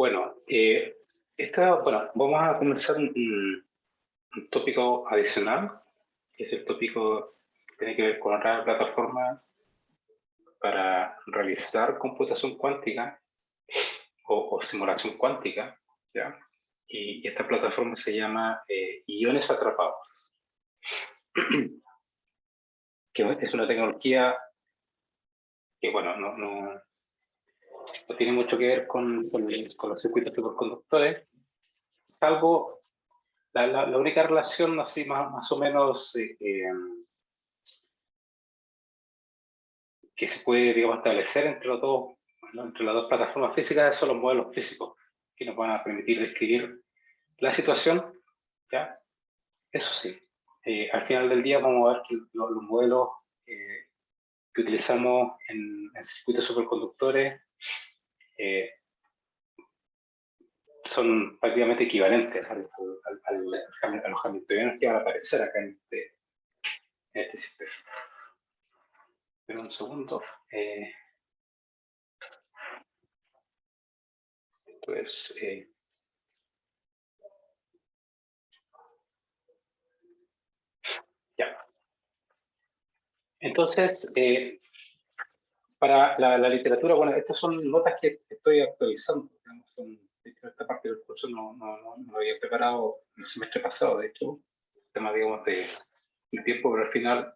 Bueno, bueno, vamos a comenzar un tópico adicional, que es el tópico que tiene que ver con otra plataforma para realizar computación cuántica o simulación cuántica, ¿ya? Y esta plataforma se llama Iones Atrapados, que es una tecnología que, bueno, no tiene mucho que ver con los circuitos superconductores, salvo la única relación así más o menos que se puede, digamos, establecer entre los dos, ¿no? Entre las dos plataformas físicas son los modelos físicos que nos van a permitir describir la situación, ¿ya? Eso sí, al final del día vamos a ver que los modelos que utilizamos en circuitos superconductores son prácticamente equivalentes a los hamiltonianos que van a aparecer acá en este sistema. Espera un segundo. Pues, ya. Entonces, para la literatura, bueno, estas son notas que estoy actualizando. Digamos, esta parte del curso no lo había preparado el semestre pasado, de hecho, tema, digamos, de tiempo, pero al final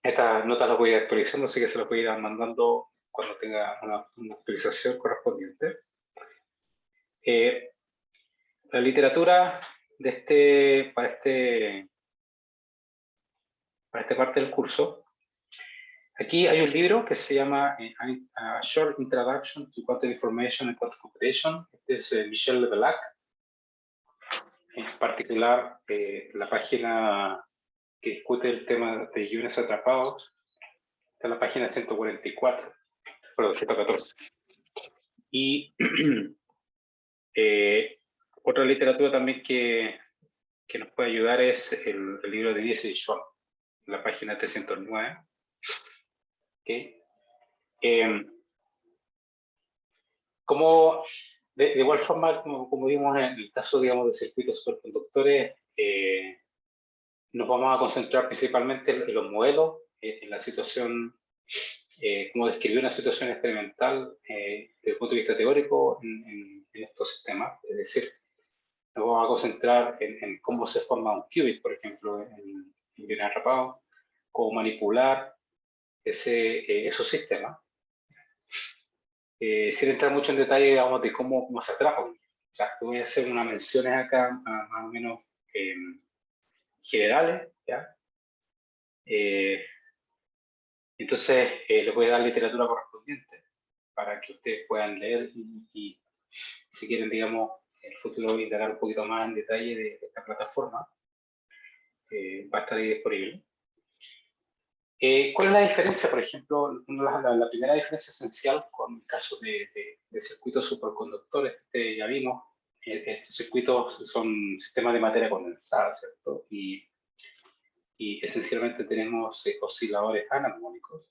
estas notas las voy actualizando, así que se las voy a ir mandando cuando tenga una actualización correspondiente. La literatura de para esta parte del curso, aquí hay un libro que se llama A Short Introduction to Quantum Information and Quantum Computation. Este es Michel Lebelac. En particular, la página que discute el tema de iones atrapados está en la página 144, perdón, 114. Y otra literatura también que nos puede ayudar es el libro de Diez y Schwab, en la página 309. ¿Okay? Como de igual forma, como vimos en el caso, digamos, de circuitos superconductores, nos vamos a concentrar principalmente en los modelos, en la situación, cómo describir una situación experimental desde el punto de vista teórico en estos sistemas. Es decir, nos vamos a concentrar en cómo se forma un qubit, por ejemplo, en iones atrapados, cómo manipular esos sistemas. Sin entrar mucho en detalle, digamos, de cómo se atrapa. O sea, voy a hacer unas menciones acá más o menos generales, ¿ya? Entonces, les voy a dar literatura correspondiente para que ustedes puedan leer y si quieren, digamos, en el futuro indagar un poquito más en detalle de esta plataforma, va a estar ahí disponible. ¿Cuál es la diferencia, por ejemplo? La primera diferencia esencial con el caso de circuitos superconductores que ya vimos, estos circuitos son sistemas de materia condensada, ¿cierto? Y esencialmente tenemos osciladores anarmónicos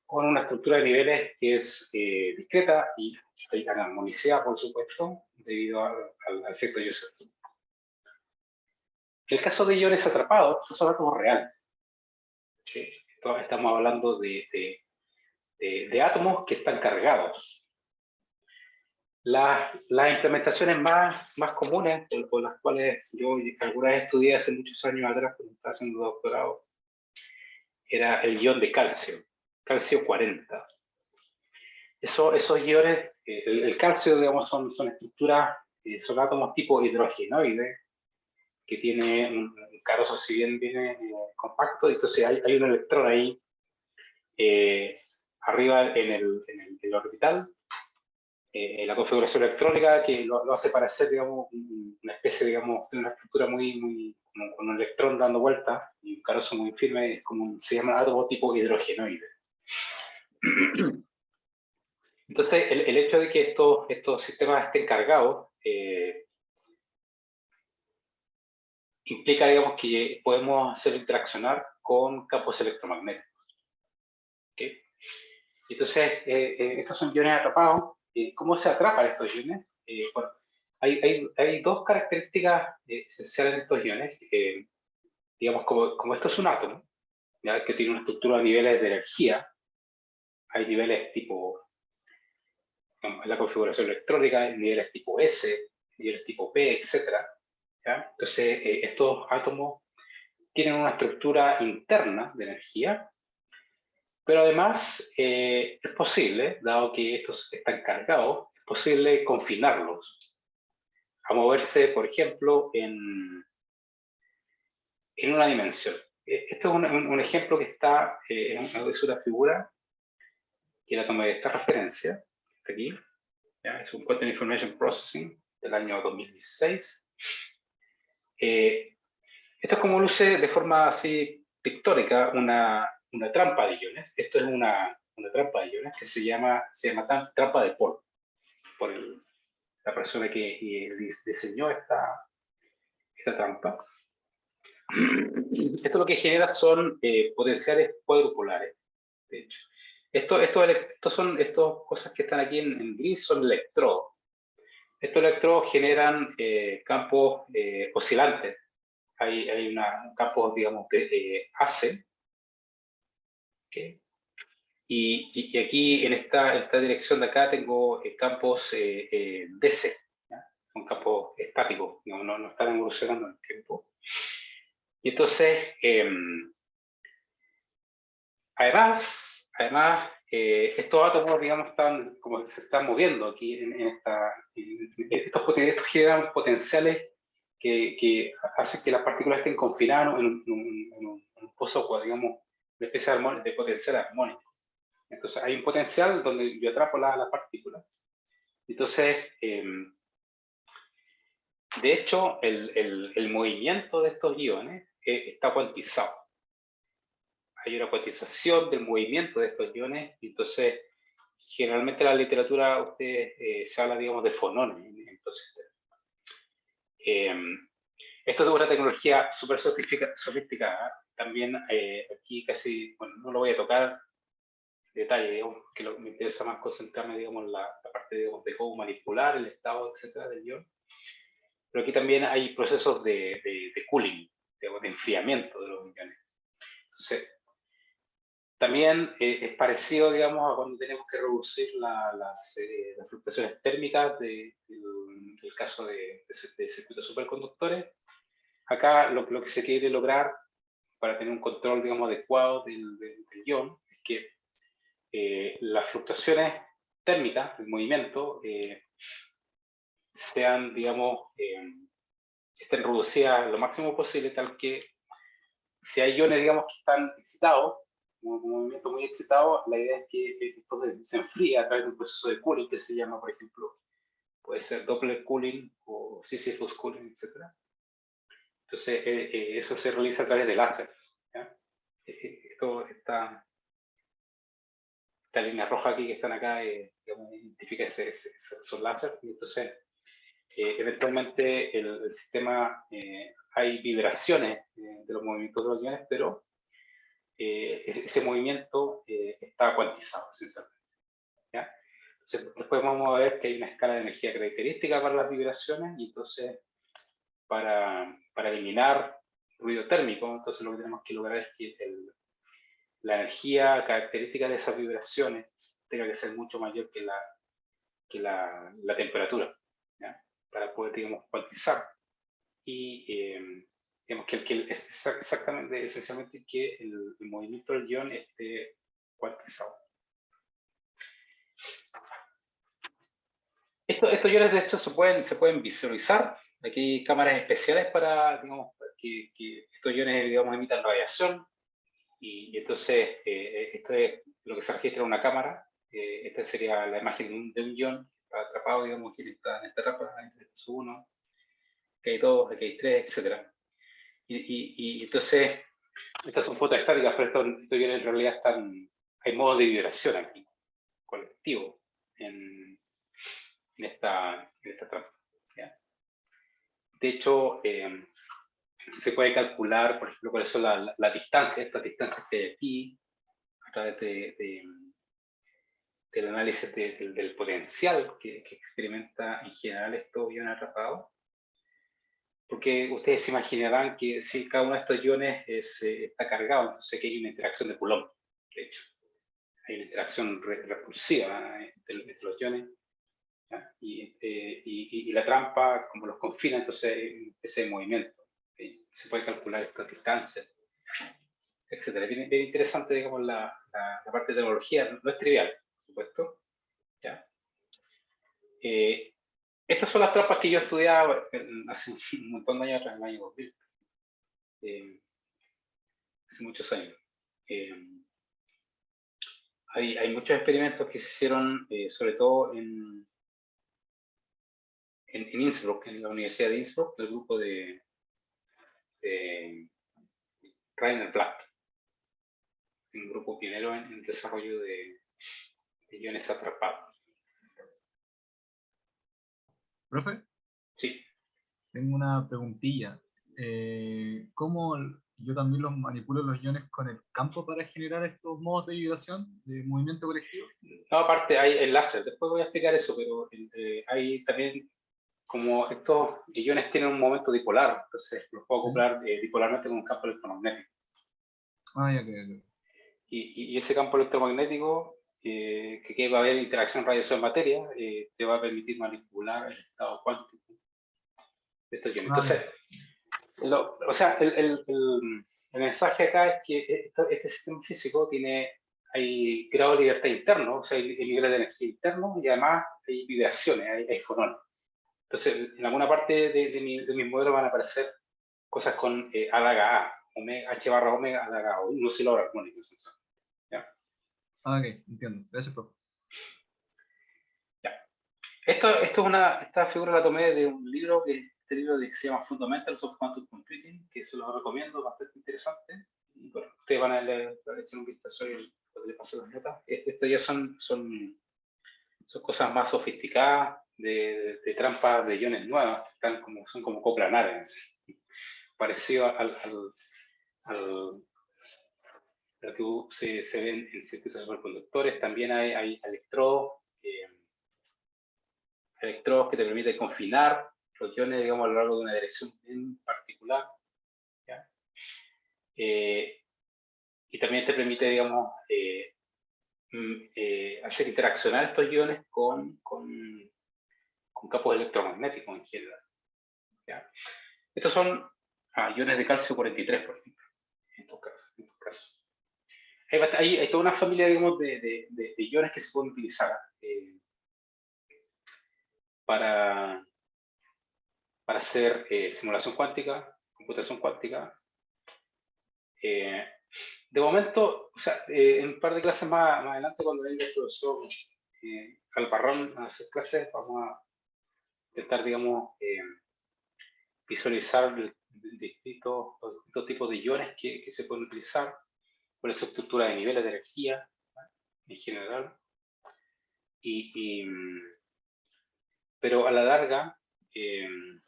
con una estructura de niveles que es discreta y anarmonizada, por supuesto, debido al efecto Josephson. En el caso de iones atrapados, estos son átomos reales. ¿Sí? Estamos hablando de átomos que están cargados. Las implementaciones más comunes, por las cuales yo alguna vez estudié hace muchos años atrás, cuando estaba haciendo doctorado, era el ion de calcio, calcio 40. Esos iones, el calcio, digamos, son estructuras, son átomos tipo hidrogenoide, que tiene un carozo, si bien viene compacto, entonces hay un electrón ahí arriba en el orbital, la configuración electrónica que lo hace parecer, digamos, una especie, digamos, de una estructura muy como con un electrón dando vueltas y un carozo muy firme, es como se llama átomo tipo hidrogenoide. Entonces, el hecho de que estos sistemas estén cargados implica, digamos, que podemos hacer interaccionar con campos electromagnéticos. ¿Okay? Entonces, estos son iones atrapados. ¿Cómo se atrapan estos iones? Bueno, hay dos características esenciales de estos iones. Digamos, como esto es un átomo, ¿ya? Que tiene una estructura a niveles de energía, hay niveles tipo, digamos, la configuración electrónica, hay niveles tipo S, niveles tipo P, etc. ¿Ya? Entonces, estos átomos tienen una estructura interna de energía, pero además es posible, dado que estos están cargados, es posible confinarlos a moverse, por ejemplo, en una dimensión. Esto es un ejemplo que está, es una figura que la tomé de esta referencia, está aquí, ¿ya? Es un Quantum Information Processing del año 2016. Esto es como luce de forma así pictórica una trampa de iones. Esto es una trampa de iones que se llama trampa de Paul, por la persona que diseñó esta trampa. Esto lo que genera son potenciales cuadrupolares, de hecho. Estas cosas que están aquí en gris son electrodos. Estos electrodos generan campos oscilantes. Hay un campo, digamos, de AC, ¿okay? Y aquí en esta dirección de acá tengo campos DC, ¿ya? Son campos estáticos, no están evolucionando en el tiempo. Y entonces, además estos átomos, digamos, se están moviendo aquí estos generan potenciales que hacen que las partículas estén confinadas en un pozo, digamos, una especie de potencial armónico. Entonces hay un potencial donde yo atrapo las partículas. Entonces, de hecho, el movimiento de estos iones está cuantizado. Hay una cuantización del movimiento de estos iones, y entonces generalmente en la literatura se habla, digamos, de fonones. Entonces, esto es una tecnología súper sofisticada. También aquí casi, bueno, no lo voy a tocar en detalle, digamos, que me interesa más concentrarme, digamos, en la parte, digamos, de cómo manipular el estado, etcétera, del ion. Pero aquí también hay procesos de cooling, digamos, de enfriamiento de los iones. Entonces, también es parecido, digamos, a cuando tenemos que reducir las fluctuaciones térmicas del caso de circuitos superconductores. Acá lo que se quiere lograr para tener un control, digamos, adecuado del ion es que las fluctuaciones térmicas, el movimiento, sean, digamos, estén reducidas lo máximo posible, tal que si hay iones, digamos, que están excitados, un movimiento muy excitado, la idea es que esto se enfríe a través de un proceso de cooling que se llama, por ejemplo, puede ser Doppler cooling o Sisyphus cooling, etc. Entonces, eso se realiza a través de láser. Esta línea roja aquí que están acá, digamos, identifica esos láser, y entonces, eventualmente el sistema, hay vibraciones de los movimientos de los iones, pero ese movimiento está cuantizado, esencialmente. ¿Ya? Entonces, después vamos a ver que hay una escala de energía característica para las vibraciones, y entonces, para eliminar ruido térmico, entonces lo que tenemos que lograr es que la energía característica de esas vibraciones tenga que ser mucho mayor que la temperatura, ¿ya? Para poder, digamos, cuantizar. Y digamos que es exactamente, esencialmente, que el movimiento del ion esté cuantizado. Estos iones, de hecho, se pueden visualizar. Aquí hay cámaras especiales para, digamos, que estos iones, digamos, emitan radiación. Y entonces, esto es lo que se registra en una cámara. Esta sería la imagen de un ion atrapado, digamos, que está en esta etapa, entre 1, aquí hay 2, aquí hay 3, etc. Y entonces, estas son fotos estáticas, pero estos iones en realidad hay modos de vibración aquí, colectivo, en esta trampa. ¿Ya? De hecho, se puede calcular, por ejemplo, cuáles son las distancias, estas distancias que hay aquí, a través de del análisis del potencial que experimenta en general estos iones atrapados. Porque ustedes se imaginarán que si cada uno de estos iones está cargado, entonces aquí hay una interacción de Coulomb, de hecho. Hay una interacción repulsiva entre los iones, y la trampa, como los confina, entonces hay ese movimiento. Se puede calcular estas distancias, etc. Bien, bien interesante, digamos, la parte de tecnología, no es trivial, por supuesto. ¿Ya? Estas son las trampas que yo estudiaba hace un montón de años atrás, en el año 2000. Hace muchos años. Hay muchos experimentos que se hicieron, sobre todo en Innsbruck, en la Universidad de Innsbruck, del grupo de Rainer Blatt, un grupo pionero en el desarrollo de iones atrapados. ¿Profe? Sí. Tengo una preguntilla. ¿Cómo yo también los manipulo los iones con el campo para generar estos modos de vibración, de movimiento colectivo? No, aparte hay el láser, después voy a explicar eso, pero hay también, como estos iones tienen un momento dipolar, entonces los puedo acoplar dipolarmente con un campo electromagnético. Ah, ya que. Y ese campo electromagnético, que va a haber interacción radiación-materia, te va a permitir manipular el estado cuántico de estos iones. Entonces, o sea, el mensaje acá es que este sistema físico hay grado de libertad interno, o sea, hay niveles de energía interno, y además hay vibraciones, hay fonones. Entonces, en alguna parte de mis modelos van a aparecer cosas con alága A, H barra omega alága A, un oscilador armónico. ¿Ya? Ah, ok, entiendo. Gracias, profe. Ya. Esta figura la tomé de un libro que se llama Fundamentals of Quantum Computing, que se lo recomiendo, bastante interesante. Y bueno, ustedes van a echar un vistazo y le pasé las notas. Esto ya son cosas más sofisticadas de trampas de iones nuevas, son como coplanares, parecido al lo que se ven en circuitos superconductores. También hay electrodos que te permiten confinar los iones, digamos, a lo largo de una dirección en particular. ¿Ya? Y también te permite, digamos, hacer interaccionar estos iones con campos electromagnéticos en general. ¿Ya? Estos son iones de calcio 43, por ejemplo, en estos casos. Hay toda una familia, digamos, de iones que se pueden utilizar para hacer simulación cuántica, computación cuántica. De momento, o sea, en un par de clases más adelante, cuando venga el profesor Albarrán a hacer clases, vamos a intentar, digamos, visualizar los distintos tipos de iones que se pueden utilizar, por su estructura de niveles de energía, ¿no? En general. Pero a la larga, en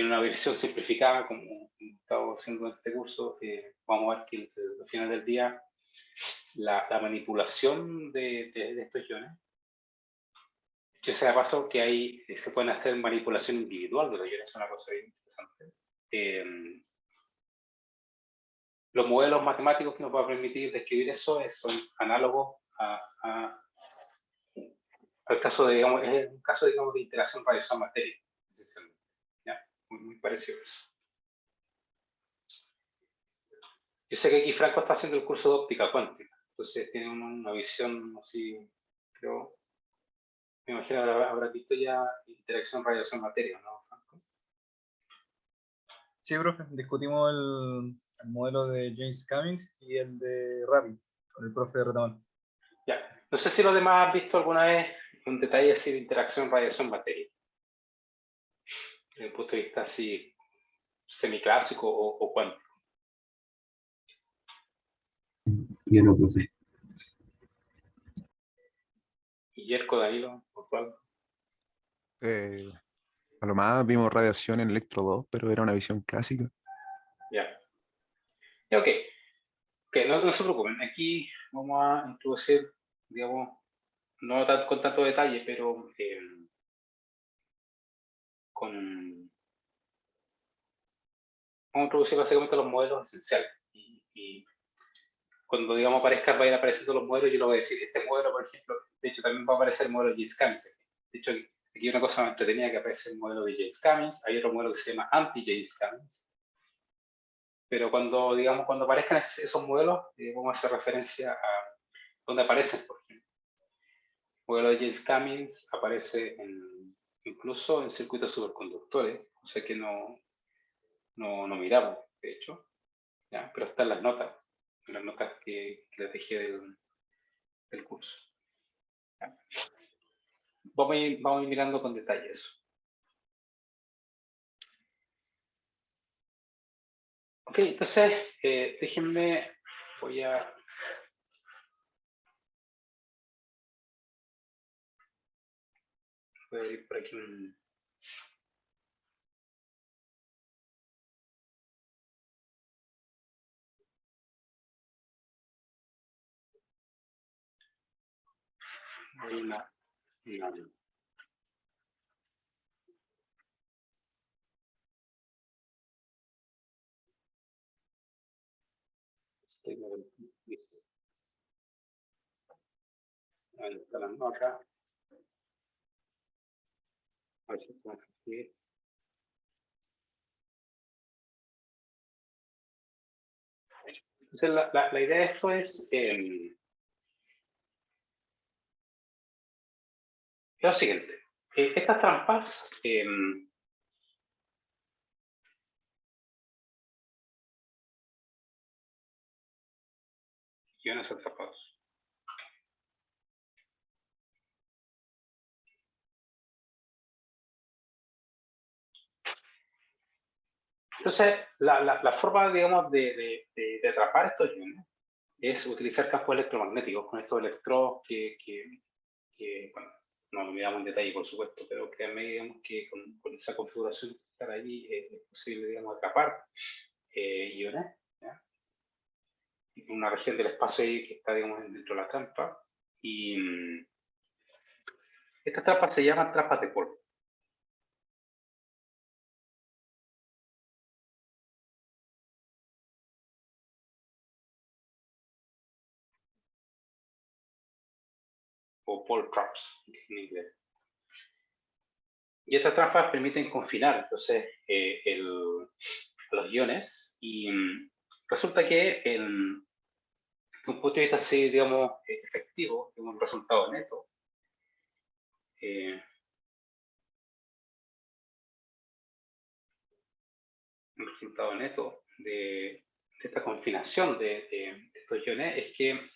una versión simplificada, como estamos haciendo en este curso, vamos a ver que al final del día la manipulación de estos iones, yo sé de paso que se pueden hacer manipulación individual de los iones, es una cosa bien interesante. Los modelos matemáticos que nos van a permitir describir eso son análogos al caso de, digamos, es un caso, digamos, de interacción radiación-materia, esencialmente. ¿Ya? Muy parecido a eso. Yo sé que aquí Franco está haciendo el curso de óptica cuántica, entonces tiene una visión así, creo, me imagino que habrá visto ya interacción radiación-materia, ¿no, Franco? Sí, profe, discutimos el modelo de James Cummings y el de Rabi, con el profe de Retamal. Ya, no sé si los demás han visto alguna vez un detalle así de interacción radiación-materia, desde el punto de vista así semiclásico o cuántico. Yo no, profe. Y Yerko, Danilo, por cuál. A lo más vimos radiación en Electro 2, pero era una visión clásica. Ya. Ya, ok, no se preocupen. Aquí vamos a introducir, digamos, no con tanto detalle, pero vamos a introducir básicamente los modelos esenciales. Y cuando, digamos, vayan apareciendo los modelos, yo lo voy a decir. Este modelo, por ejemplo, de hecho, también va a aparecer el modelo de James Cummings. De hecho, aquí hay una cosa más entretenida que aparece el modelo de James Cummings. Hay otro modelo que se llama anti-James Cummings. Pero cuando, digamos, cuando aparezcan esos modelos, vamos a hacer referencia a dónde aparecen, por ejemplo. El modelo de James Cummings aparece incluso en circuitos superconductores, o sea que no miramos, de hecho, ¿ya? Pero está en las notas que les dejé del curso. ¿Ya? Vamos a ir mirando con detalle eso. Ok, entonces, déjenme, voy a abrir por aquí un... una ahí está la nota. A ver si podemos escribir. Entonces, la idea de esto es lo siguiente. Estas trampas iones atrapados. Entonces, la forma, digamos, de atrapar estos iones es utilizar campos electromagnéticos con estos electrodos que bueno, no lo miramos en detalle, por supuesto, pero créanme, digamos, que con esa configuración que está allí es posible, digamos, atrapar iones, ¿ya? En una región del espacio ahí que está, digamos, dentro de la trampa. Y estas trampas se llaman trampas de polvo. O Paul traps en inglés. Y estas trampas permiten confinar entonces los iones y resulta que desde un punto de vista así, digamos, efectivo, tengo un resultado neto. Un resultado neto de esta confinación de estos iones es que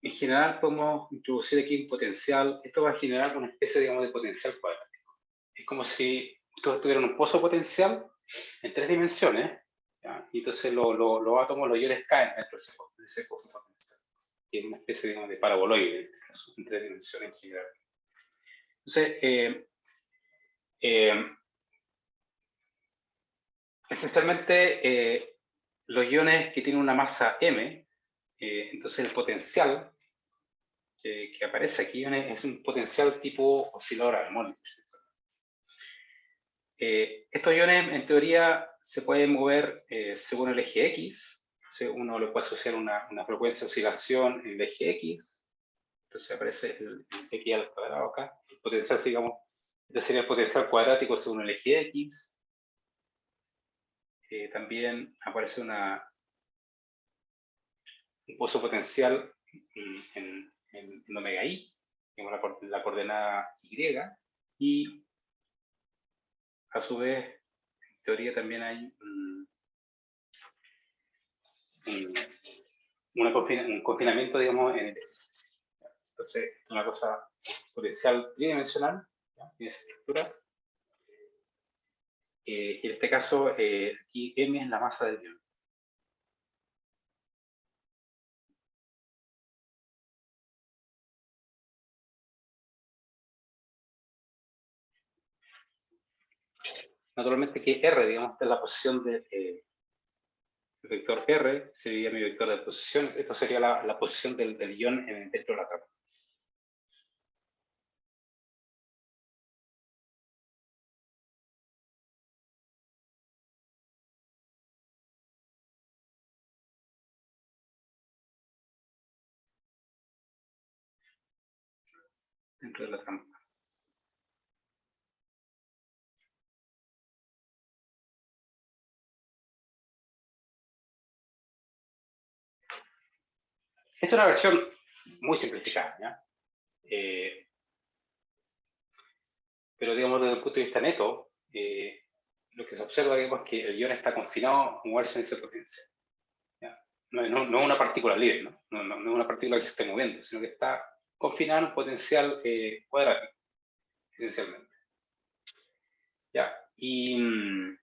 en general podemos introducir aquí un potencial. Esto va a generar una especie, digamos, de potencial cuadrático. Es como si ustedes tuvieran un pozo potencial en 3 dimensiones, ¿ya? Y entonces los átomos, los iones caen dentro de ese pozo potencial, que es una especie, digamos, de paraboloide, en este caso, en 3 dimensiones en general. Entonces, esencialmente, los iones que tienen una masa m, entonces el potencial que aparece aquí es un potencial tipo oscilador armónico. Estos iones, en teoría, se pueden mover según el eje X. Entonces, uno le puede asociar una frecuencia de oscilación en el eje X. Entonces aparece el X al cuadrado acá. El potencial, digamos, este sería el potencial cuadrático según el eje X. También aparece un pozo potencial en omega i, digamos, la coordenada y, y a su vez, en teoría también hay un confinamiento, digamos, en el X. Entonces, una cosa potencial tridimensional, en esa estructura. Y en este caso, aquí m es la masa del ion. Naturalmente que R, digamos, es la posición de El vector R sería mi vector de posición. Esto sería la posición del ion dentro de la capa. Dentro de la trampa. Esta es una versión muy simplificada, ¿ya? Pero digamos desde el punto de vista neto, lo que se observa, digamos, es que el ion está confinado a moverse en esa potencia. ¿Ya? No es una partícula libre, ¿no? No es una partícula que se esté moviendo, sino que está confinada en un potencial cuadrático, esencialmente. ¿Ya? Y en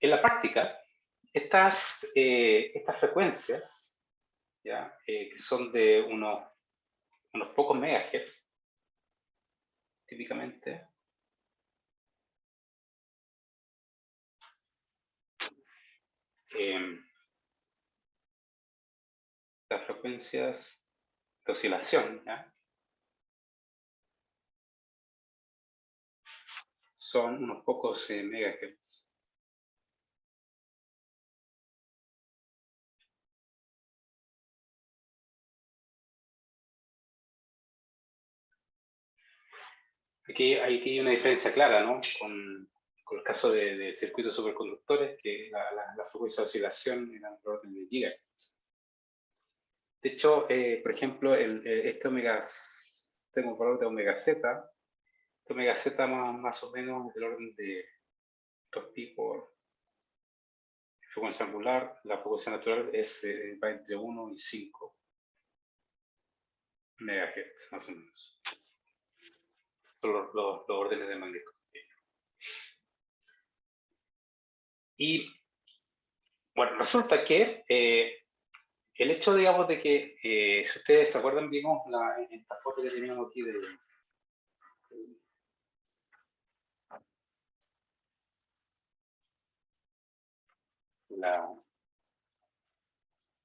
la práctica, estas frecuencias, ¿ya? Que son de unos pocos megahertz, típicamente, las frecuencias de oscilación, ¿ya? Son unos pocos megahertz. Aquí hay una diferencia clara, ¿no? Con el caso de circuitos superconductores, que la frecuencia de oscilación era del orden de gigahertz. De hecho, por ejemplo, este omega, tengo un valor de omega z, este omega z más o menos del orden de 2pi por frecuencia angular. La frecuencia natural va entre 1 y 5 megahertz, más o menos. Son los órdenes de magnitud. Y, bueno, resulta que el hecho, digamos, de que, si ustedes se acuerdan, vimos esta foto que teníamos aquí de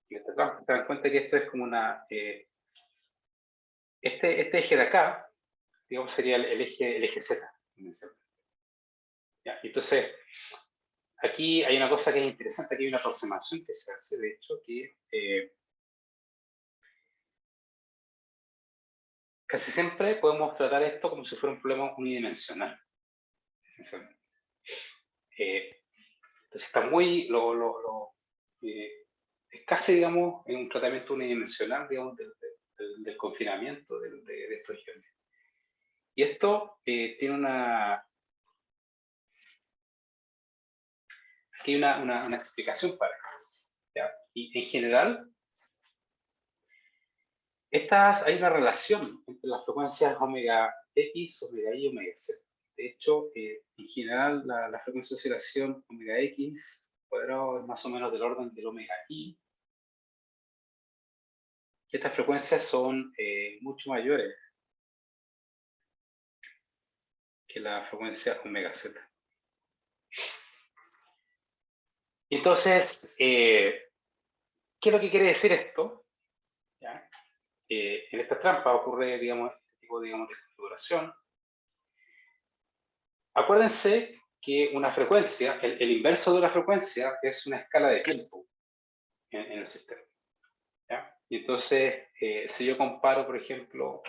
esta trampa. Se dan cuenta que esto es como este eje de acá, digamos, sería el eje Z. ¿Ya? Entonces, aquí hay una cosa que es interesante, aquí hay una aproximación que se hace, de hecho, que casi siempre podemos tratar esto como si fuera un problema unidimensional. Esencialmente. Entonces está muy, es casi, digamos, en un tratamiento unidimensional, digamos, del confinamiento de estos iones. Y esto tiene aquí hay una explicación para ello, ¿ya? Y en general, hay una relación entre las frecuencias omega X, omega Y y omega Z. De hecho, en general, la frecuencia de oscilación omega X cuadrado es más o menos del orden del omega Y. Estas frecuencias son mucho mayores que la frecuencia omega Z. Entonces, ¿qué es lo que quiere decir esto? ¿Ya? En esta trampa ocurre, digamos, este tipo, digamos, de configuración. Acuérdense que una frecuencia, el inverso de una frecuencia es una escala de tiempo en el sistema. ¿Ya? Y entonces, si yo comparo, por ejemplo,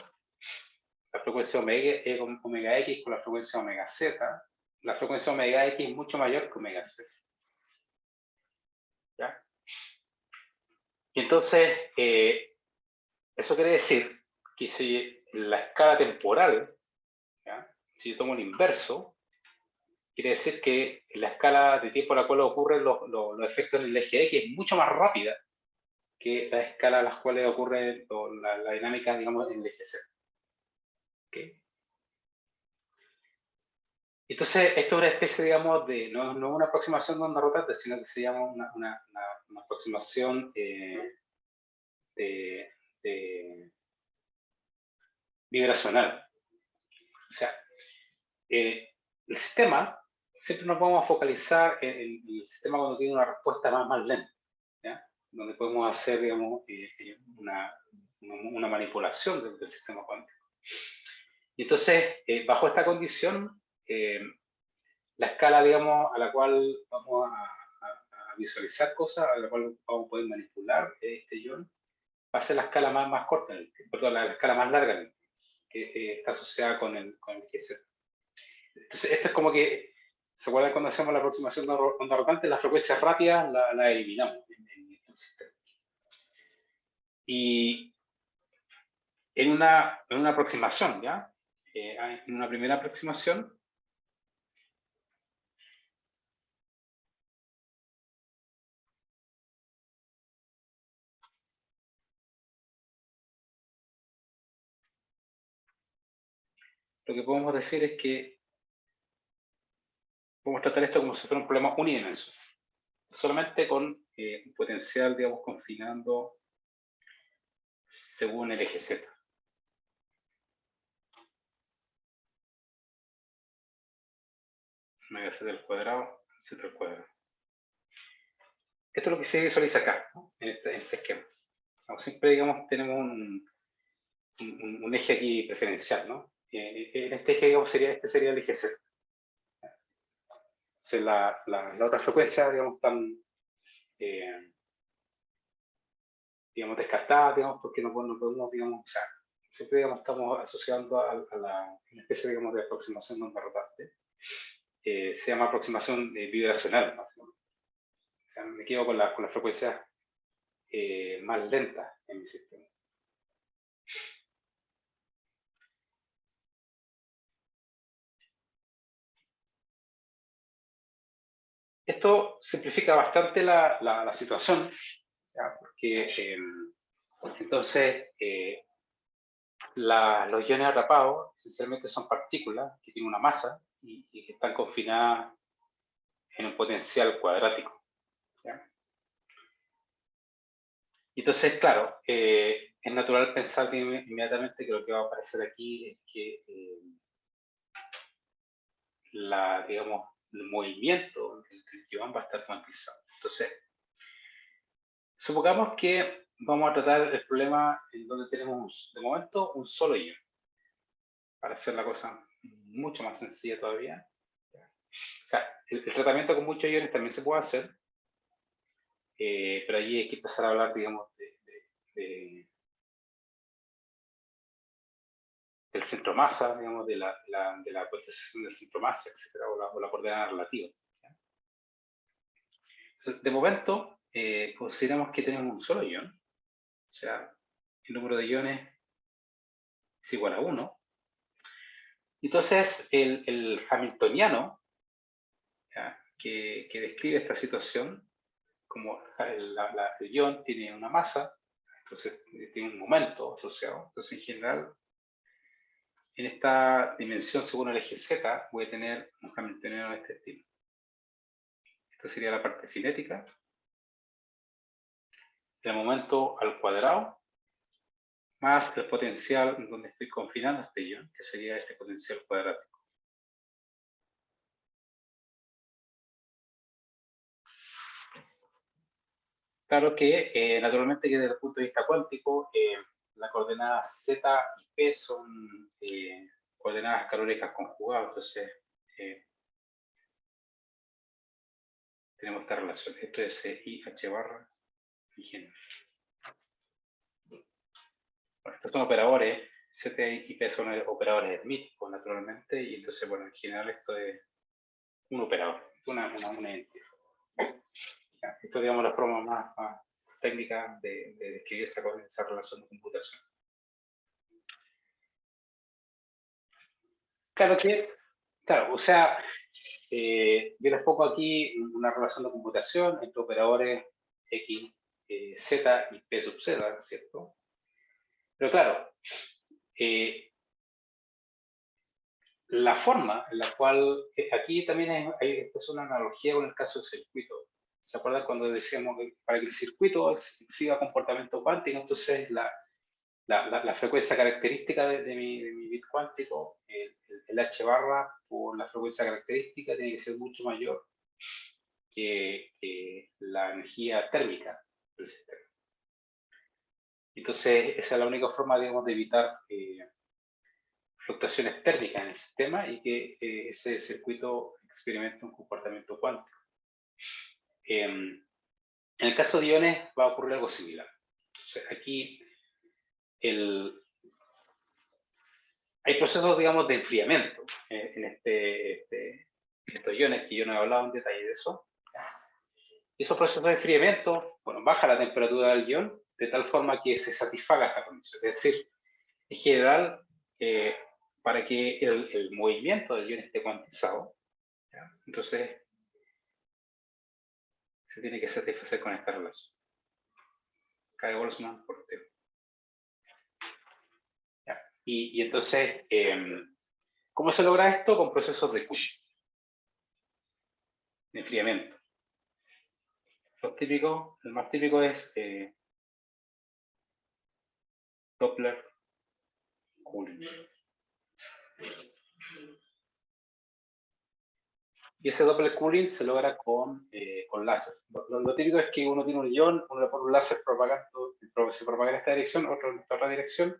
la frecuencia omega X con la frecuencia omega Z, la frecuencia omega X es mucho mayor que omega Z. ¿Ya? Y entonces, eso quiere decir que si la escala temporal, ¿ya? Si yo tomo el inverso, quiere decir que la escala de tiempo a la cual ocurren los efectos en el eje X es mucho más rápida que la escala a las cuales ocurre la dinámica, digamos, en el eje Z. ¿Okay? Entonces, esto es una especie, digamos, no una aproximación de onda rotante, sino que se llama una aproximación vibracional. O sea, el sistema siempre nos vamos a focalizar en el sistema cuando tiene una respuesta más lenta, ¿ya? Donde podemos hacer, digamos, una manipulación del sistema cuántico. Y entonces, bajo esta condición, la escala, digamos, a la cual vamos a visualizar cosas, a la cual vamos a poder manipular este ion, va a ser la escala más corta, perdón, la escala más larga, que está asociada con el GZ. Entonces, esto es como que, ¿se acuerdan cuando hacemos la aproximación de onda rotante? Las frecuencias rápidas la eliminamos en el sistema. Y en una aproximación, ¿ya? En una primera aproximación, lo que podemos decir es que podemos tratar esto como si fuera un problema unidimensional, solamente con un potencial, digamos, confinando según el eje Z. Omega Z al cuadrado, Z al cuadrado. Esto es lo que se visualiza acá, ¿no? en este esquema. Siempre, digamos, tenemos un eje aquí preferencial, ¿no? En este eje, digamos, este sería el eje Z. Entonces, la otra frecuencia, digamos, están, digamos, descartadas, digamos, porque no podemos, digamos, o sea, siempre, digamos, estamos asociando a una especie, digamos, de aproximación de onda rotante. Se llama aproximación vibracional, ¿no? O sea, me quedo con las frecuencias más lentas en mi sistema. Esto simplifica bastante la situación, ¿ya? Porque entonces los iones atrapados esencialmente son partículas que tienen una masa y que están confinadas en un potencial cuadrático, ¿ya? Y entonces, claro, es natural pensar inmediatamente que lo que va a aparecer aquí es que digamos, el movimiento del ion va a estar cuantizado. Entonces, supongamos que vamos a tratar el problema en donde tenemos, de momento, un solo ion, para hacer la cosa mucho más sencilla todavía. O sea, el tratamiento con muchos iones también se puede hacer, pero allí hay que empezar a hablar, digamos, del centro masa, digamos, de la cuantización del centro masa, etcétera, o la coordenada relativa. Entonces, de momento, consideramos que tenemos un solo ion, o sea, el número de iones es igual a 1. Entonces, el hamiltoniano, ¿ya? Que describe esta situación, como el ion tiene una masa, entonces tiene un momento asociado. Entonces, en general, en esta dimensión según el eje Z, voy a tener un hamiltoniano de este estilo. Esto sería la parte cinética. El momento al cuadrado, más el potencial donde estoy confinando este ion, que sería este potencial cuadrático. Claro que, naturalmente, que desde el punto de vista cuántico, las coordenadas Z y P son coordenadas calóricas conjugadas, entonces tenemos esta relación. Esto es I H barra y G. Bueno, estos son operadores, Z y P son operadores hermíticos, naturalmente, y entonces, bueno, en general esto es un operador, una entidad. Esto es, digamos, la forma más técnica de describir esa relación de computación. Claro, o sea, yo les pongo aquí una relación de computación entre operadores X, Z y P sub Z, ¿cierto? Pero claro, la forma en la cual, aquí también esta es una analogía con el caso del circuito. ¿Se acuerdan cuando decíamos que para que el circuito siga comportamiento cuántico, entonces la frecuencia característica de mi bit cuántico, el el H barra por la frecuencia característica tiene que ser mucho mayor que la energía térmica del sistema. Entonces, esa es la única forma, digamos, de evitar fluctuaciones térmicas en el sistema y que ese circuito experimente un comportamiento cuántico. En el caso de iones va a ocurrir algo similar. Entonces, aquí hay procesos, digamos, de enfriamiento en estos iones, que yo no he hablado en detalle de eso. Y esos procesos de enfriamiento, bueno, baja la temperatura del ion de tal forma que se satisfaga esa condición. Es decir, en general, para que el movimiento del ion esté cuantizado, ¿ya? Entonces se tiene que satisfacer con esta relación. K de Boltzmann por T. ¿Ya? Y entonces, ¿cómo se logra esto? Con procesos de Cushing, de enfriamiento. El más típico es Doppler cooling. Y ese Doppler cooling se logra con láser. Lo típico es que uno tiene un ion, uno le pone un láser propagando, se propaga en esta dirección, otro en esta otra dirección.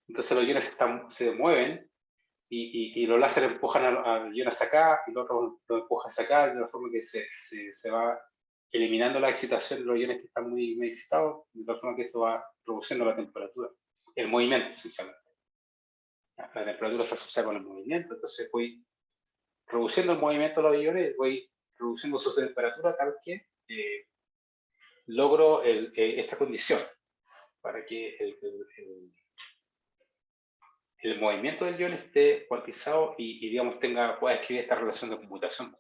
Entonces los iones se mueven y los láseres empujan al ion hacia acá y el otro lo empuja hacia acá, de la forma que se va eliminando la excitación de los iones que están muy excitados, de tal forma que esto va reduciendo la temperatura, el movimiento esencialmente. La temperatura está asociada con el movimiento, entonces voy reduciendo el movimiento de los iones, voy reduciendo su temperatura tal que logro esta condición para que el movimiento del ion esté cuantizado y digamos, pueda escribir esta relación de conmutación.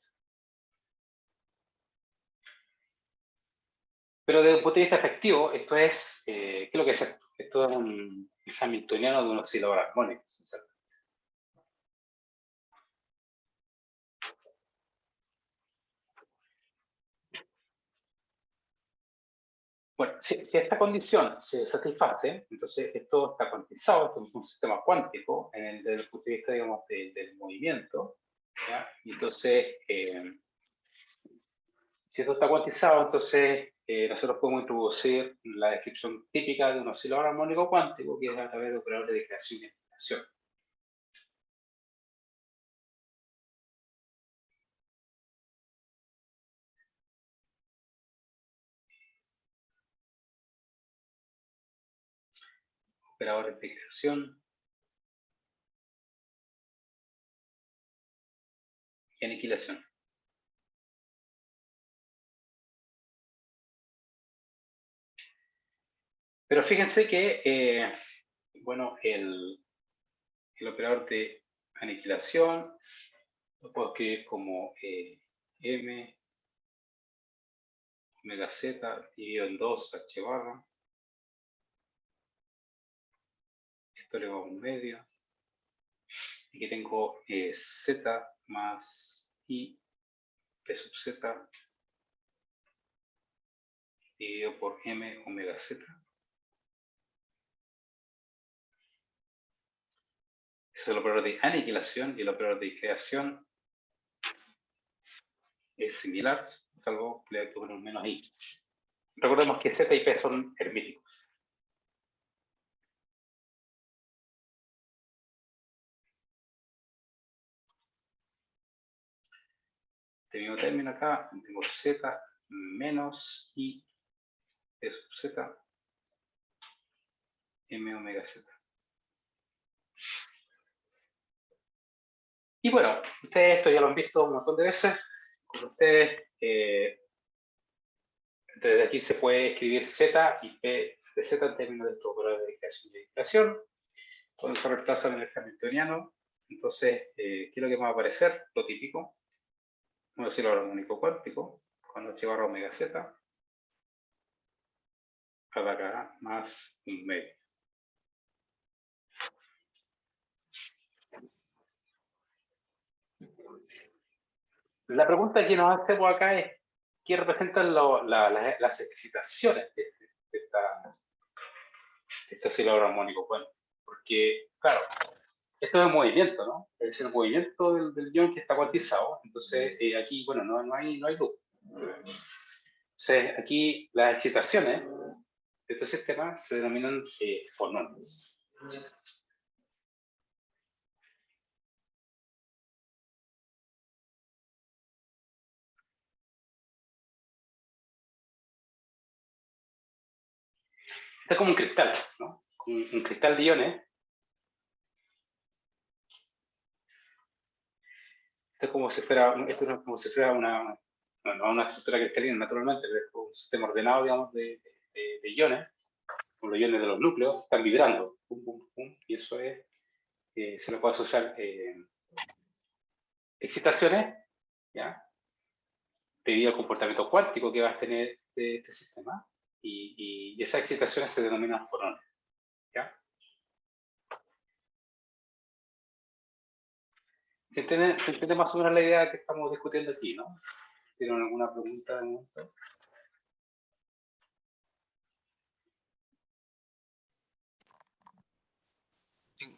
Pero desde un punto de vista efectivo, esto es, ¿qué es lo que es esto? Esto es un hamiltoniano de un oscilador armónico. Bueno, si esta condición se satisface, entonces esto está cuantizado, esto es un sistema cuántico desde el punto de vista, digamos, del movimiento, ¿ya? Y entonces, si esto está cuantizado, entonces nosotros podemos introducir la descripción típica de un oscilador armónico cuántico, que es a través de operadores de creación y eliminación. Operadores de creación y aniquilación. Pero fíjense que, bueno, el operador de aniquilación lo puedo escribir como M omega z dividido en 2 h barra. Esto le va a un medio. Aquí tengo z más i p sub z dividido por m omega z. Ese es el operador de aniquilación y el operador de creación es similar, salvo que le hay que poner un menos i. Recordemos que z y p son hermíticos. Este mismo término acá, tengo z menos i p sub z m omega z. Y bueno, ustedes esto ya lo han visto un montón de veces. Con ustedes, desde aquí se puede escribir z y p de z en términos de estos operadores de creación y eliminación. Cuando se reemplazan en el hamiltoniano, entonces, ¿qué es lo que va a aparecer? Lo típico. Un oscilador armónico cuántico con h barra omega z cada acá más un medio. La pregunta que nos hacemos acá es ¿qué representan las excitaciones de este oscilador armónico cuántico? Porque, claro, esto es el movimiento, ¿no? Es el movimiento del ion que está cuantizado. Entonces, aquí, bueno, no hay luz. Entonces, aquí las excitaciones de este sistema se denominan fonones. Este es como un cristal, ¿no? Un cristal de iones. Esto es como si fuera, una estructura cristalina, naturalmente, pero es un sistema ordenado, digamos, de iones, como los iones de los núcleos, están vibrando, pum, pum, pum, y eso es, se le puede asociar excitaciones, ¿ya? Debido al comportamiento cuántico que va a tener este sistema, y esas excitaciones se denominan fonones, ¿ya? Se entiende más o menos la idea que estamos discutiendo aquí, ¿no? ¿Tienen alguna pregunta de momento?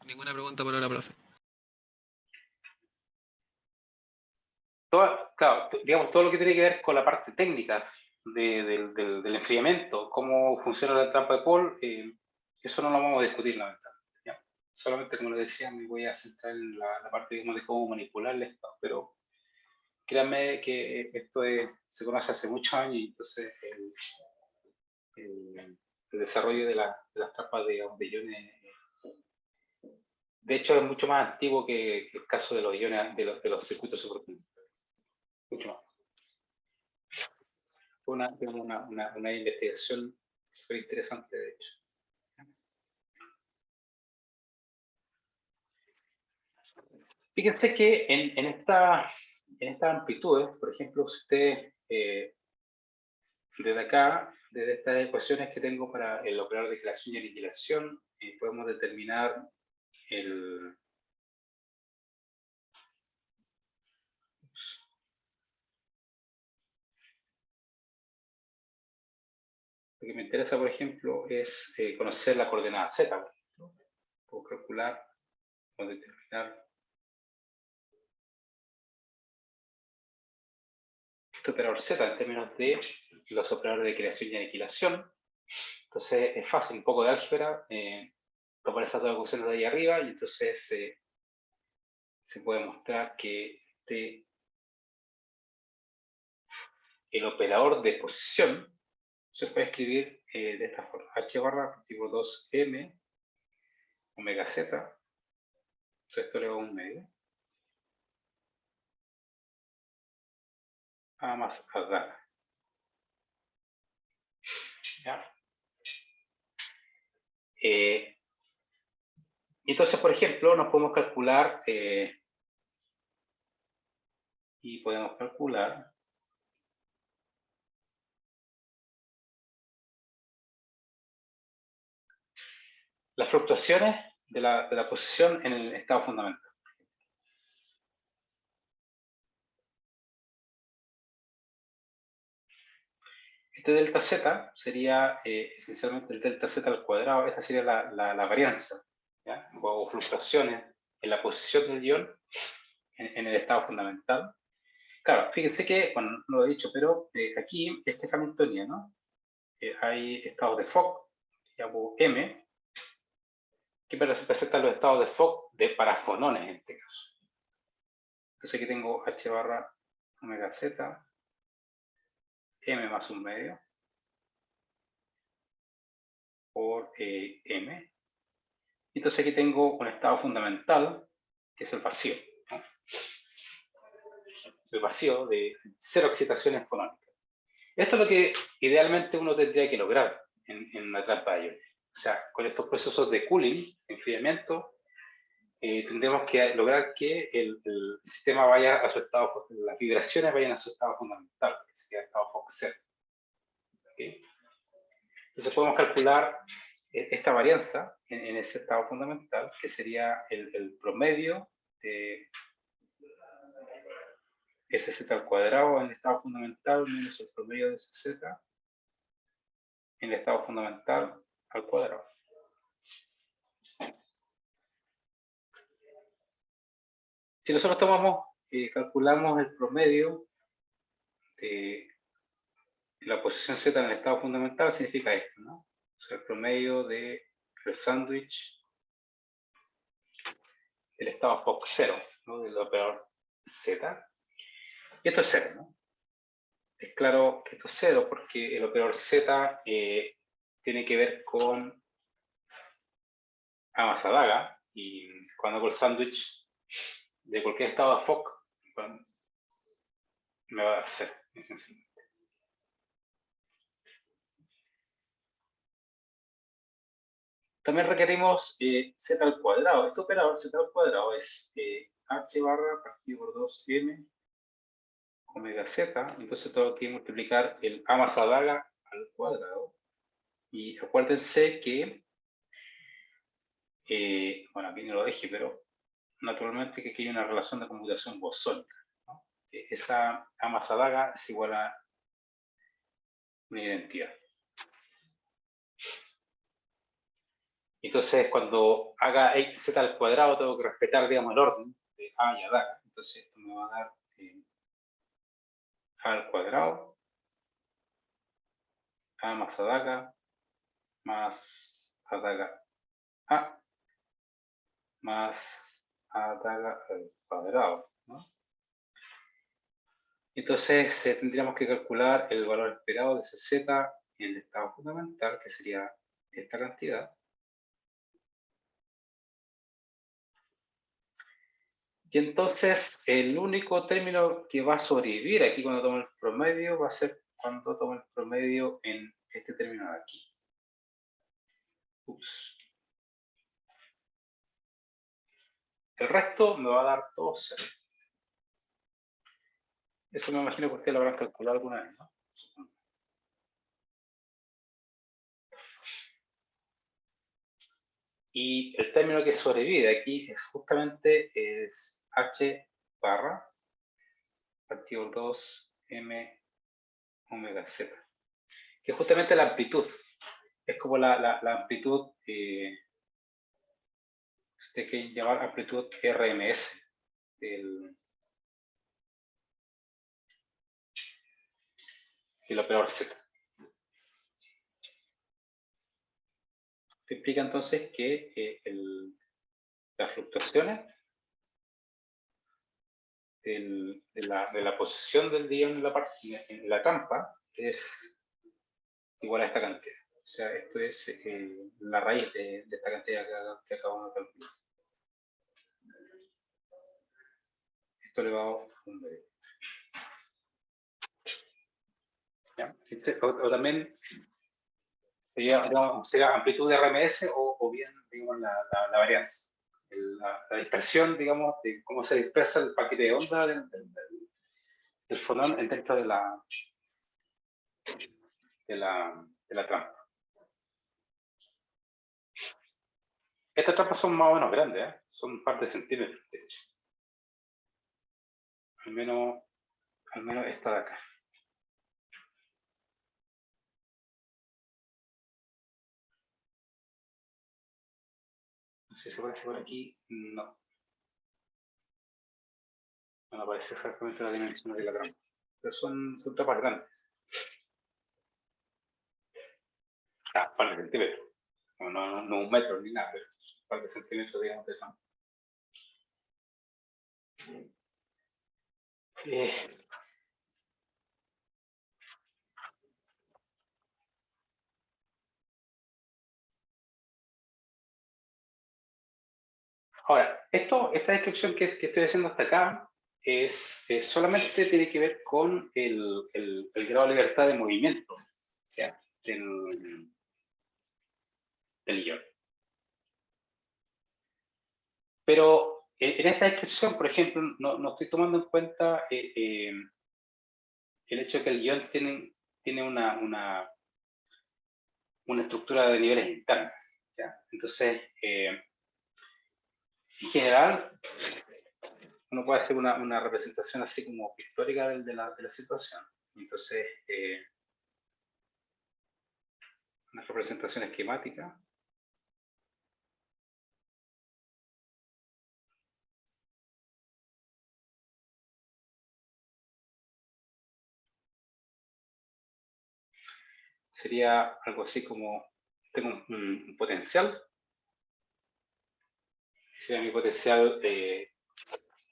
Ninguna pregunta por ahora, profe. Claro, digamos, todo lo que tiene que ver con la parte técnica del enfriamiento, cómo funciona la trampa de Paul, eso no lo vamos a discutir, lamentablemente. ¿Ya? Solamente, como les decía, me voy a centrar en la parte, digamos, de cómo manipularle esto, pero créanme que esto se conoce hace muchos años, y entonces el desarrollo de las trampas de iones, de hecho, es mucho más antiguo que el caso de los iones, de los circuitos superconductores. Mucho más. Fue una investigación súper interesante, de hecho. Fíjense que en estas amplitudes, por ejemplo, si ustedes desde acá, desde estas ecuaciones que tengo para el operador de creación y aniquilación, podemos determinar el... Lo que me interesa, por ejemplo, es conocer la coordenada z. Por ejemplo. Puedo calcular o determinar este operador z en términos de los operadores de creación y aniquilación. Entonces es fácil, un poco de álgebra, tomar esas dos ecuaciones de ahí arriba, y entonces se puede mostrar que el operador de posición se puede escribir de esta forma: h barra tipo 2m omega z, esto elevado a un medio, a más a dar. ¿Ya? Entonces, por ejemplo, nos podemos calcular las fluctuaciones de la posición en el estado fundamental. Este delta z sería esencialmente el delta z al cuadrado. Esta sería la varianza, ¿ya? O fluctuaciones en la posición del ion en el estado fundamental. Claro, fíjense que, bueno, no lo he dicho, pero aquí este hamiltoniano, hay estados de Fock, llamo M, que representan los estados de Fock para fonones en este caso. Entonces aquí tengo h barra omega z, m más un medio, por m. Entonces aquí tengo un estado fundamental, que es el vacío, ¿no? El vacío de cero excitaciones fonónicas. Esto es lo que idealmente uno tendría que lograr en una trampa de iones. O sea, con estos procesos de cooling, enfriamiento, tendremos que lograr que el sistema vaya a su estado, las vibraciones vayan a su estado fundamental, que sería el estado Fock 0. ¿Okay? Entonces podemos calcular esta varianza en ese estado fundamental, que sería el promedio de SZ al cuadrado en el estado fundamental menos el promedio de SZ en el estado fundamental al cuadrado. Si nosotros tomamos, calculamos el promedio de la posición Z en el estado fundamental, significa esto, ¿no? O sea, el promedio del sándwich del estado Fox 0, ¿no? Del operador Z. Y esto es 0, ¿no? Es claro que esto es 0 porque el operador Z tiene que ver con A más a daga, y cuando hago el sándwich de cualquier estado de Fock, bueno, me va a dar 0, muy sencillo. También requerimos z al cuadrado. Este operador z al cuadrado es h barra partido por 2m omega z. Entonces tengo que multiplicar el a más a daga al cuadrado. Y acuérdense que, bueno, aquí no lo dejé, pero naturalmente que aquí hay una relación de conmutación bosónica, ¿no? Esa a más a daga es igual a una identidad. Entonces, cuando haga z al cuadrado, tengo que respetar, digamos, el orden de a y a daga. Entonces, esto me va a dar a al cuadrado, a más a daga, más a daga a, más a daga al cuadrado, ¿no? Entonces, tendríamos que calcular el valor esperado de ese z en el estado fundamental, que sería esta cantidad. Y entonces el único término que va a sobrevivir aquí cuando tomo el promedio va a ser cuando tomo el promedio en este término de aquí. Ups. El resto me va a dar todo 0. Eso me imagino que ustedes lo habrán calculado alguna vez, ¿no? Y el término que sobrevive aquí es justamente h barra partido 2m omega z, que es justamente la amplitud. Es como la amplitud, usted que llamar amplitud RMS del operador Z. Esto implica entonces que las fluctuaciones de la posición del ion en la trampa es igual a esta cantidad. O sea, esto es la raíz de esta cantidad que acabamos de calcular. Esto elevado a un medio. ¿Ya? O también sería amplitud de RMS o bien, digamos, la varianza. La dispersión, digamos, de cómo se dispersa el paquete de onda del fonón dentro de la trampa. Estas trampas son más o menos grandes, ¿eh? Son un par de centímetros, de hecho. Al menos esta de acá. No sé si se aparece por aquí. No. No aparece exactamente la dimensión de la trampa. Pero son trampas grandes. Un par de centímetros. No un metro ni nada, pero un par de centímetros, digamos, de trampa. Ahora, esta descripción que estoy haciendo hasta acá solamente tiene que ver con el grado de libertad de movimiento, ¿ya? del ion. Pero en esta descripción, por ejemplo, no estoy tomando en cuenta el hecho de que el ion tiene una estructura de niveles internos, ¿ya? Entonces, en general, uno puede hacer una representación así como histórica de la situación. Entonces, una representación esquemática. sería algo así como, tengo un potencial, sería mi potencial de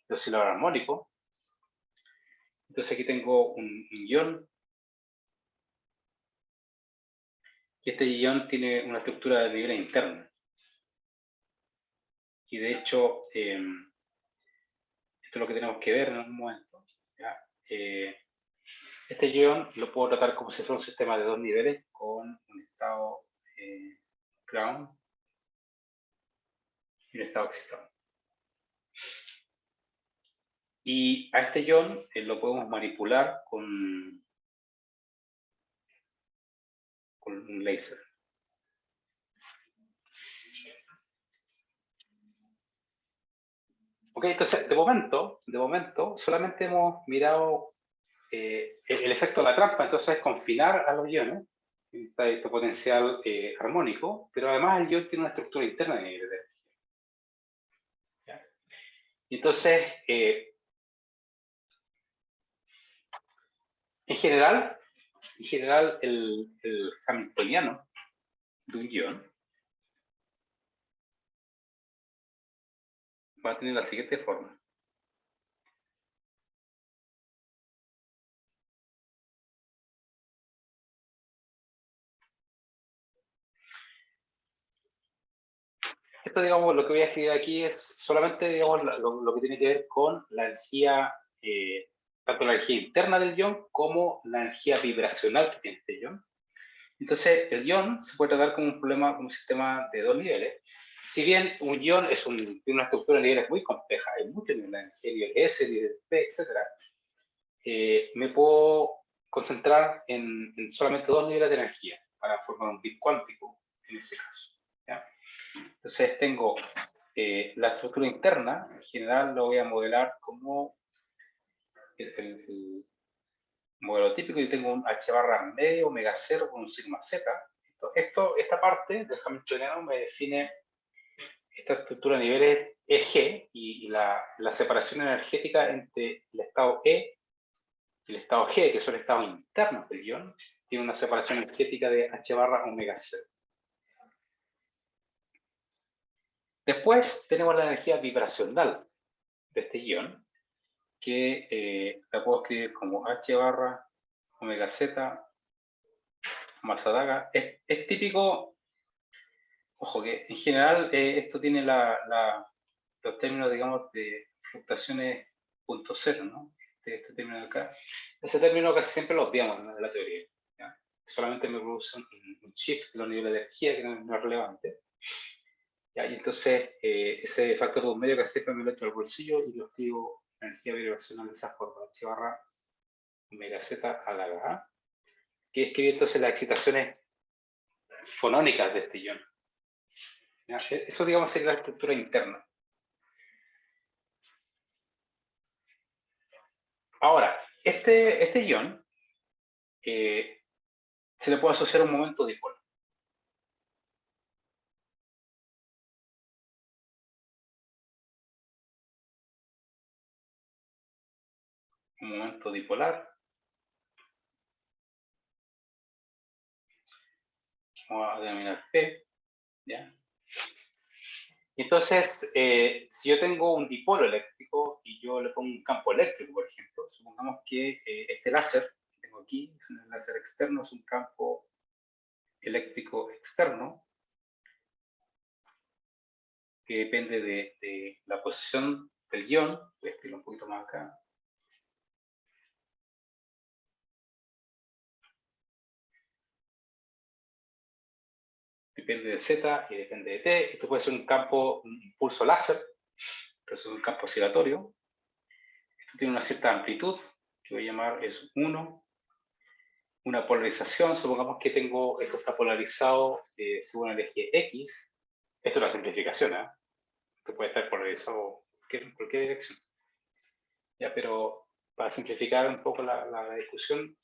oscilador armónico. Entonces aquí tengo un ion, y este ion tiene una estructura de niveles internos. Y de hecho, esto es lo que tenemos que ver en algún momento. ¿Ya? Este ion lo puedo tratar como si fuera un sistema de 2 niveles con un estado ground y un estado excitado. Y a este ion lo podemos manipular con un láser. Ok, entonces de momento solamente hemos mirado el efecto de la trampa, entonces es confinar a los iones, este potencial armónico, pero además el ion tiene una estructura interna de niveles de energía. ¿Ya? Entonces, en general el hamiltoniano de un ion va a tener la siguiente forma. Esto, digamos, lo que voy a escribir aquí es solamente, digamos, lo que tiene que ver con la energía, tanto la energía interna del ion como la energía vibracional que tiene este ion. Entonces, el ion se puede tratar como un problema, como un sistema de 2 niveles. Si bien un ion tiene una estructura de niveles muy compleja, hay muchos niveles de energía, nivel S, nivel P, etc., me puedo concentrar en solamente 2 niveles de energía para formar un bit cuántico en ese caso. ¿Ya? Entonces tengo la estructura interna, en general lo voy a modelar como el modelo típico. Yo tengo un h barra medio, omega 0 con un sigma z. Esta parte del hamiltoniano me define esta estructura de niveles EG y la separación energética entre el estado E y el estado G, que son estados internos del ion, tiene una separación energética de h barra omega 0. Después tenemos la energía vibracional de este ion, que la puedo escribir como h barra omega z más adaga. Es típico, ojo, que en general esto tiene los términos, digamos, de fluctuaciones punto cero, ¿no? Este término de acá. Ese término casi siempre lo obviamos en la teoría. ¿Ya? Solamente me produce un shift de los niveles de energía que no es relevante. ¿Ya? Y entonces ese factor de un medio casi siempre me lo echo al bolsillo y lo escribo energía vibracional de esa forma, h barra omega z a la H, que escribe entonces las excitaciones fonónicas de este ion. ¿Ya? Eso, digamos, es la estructura interna. Ahora, este ion se le puede asociar a un momento dipolar. Un momento dipolar. Vamos a denominar P. ¿Ya? Entonces, si yo tengo un dipolo eléctrico y yo le pongo un campo eléctrico, por ejemplo, supongamos que este láser que tengo aquí es un láser externo, es un campo eléctrico externo que depende de la posición del ion. Voy a escribirlo un poquito más acá. Depende de Z y depende de T. Esto puede ser un campo, un impulso láser, entonces es un campo oscilatorio. Esto tiene una cierta amplitud, que voy a llamar es 1. Una polarización, supongamos que esto está polarizado según el eje X. Esto es una simplificación, ¿eh? Que puede estar polarizado en cualquier dirección. Ya, pero para simplificar un poco la discusión,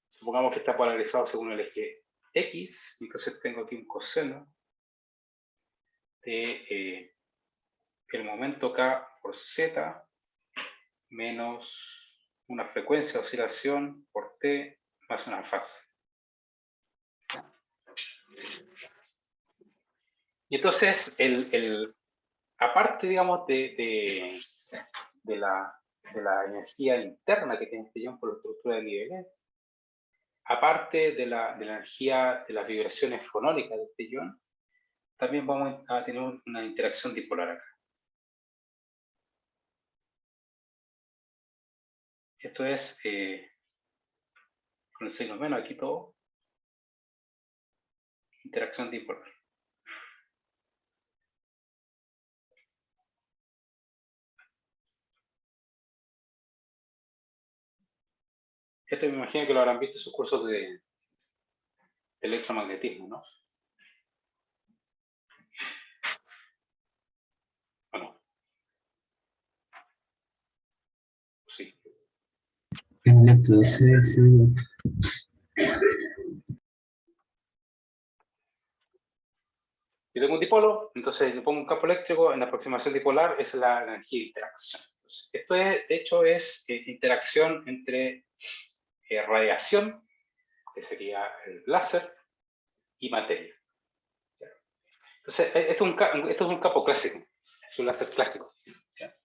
supongamos que está polarizado según el eje X, entonces tengo aquí un coseno de el momento K por Z menos una frecuencia de oscilación por T más una fase. Y entonces, aparte, digamos, de la energía interna que tiene este ion por la estructura de niveles, aparte de la energía de las vibraciones fonónicas de este ion, también vamos a tener una interacción dipolar acá. Esto es, con el signo menos aquí todo, interacción dipolar. Esto me imagino que lo habrán visto en sus cursos de electromagnetismo, ¿no? Bueno. Sí. En electro, sí. Yo tengo un dipolo, entonces le pongo un campo eléctrico, en la aproximación dipolar es la energía de interacción. Entonces, esto de hecho es interacción entre radiación, que sería el láser, y materia. Entonces, esto es un campo clásico, es un láser clásico. ¿Ya?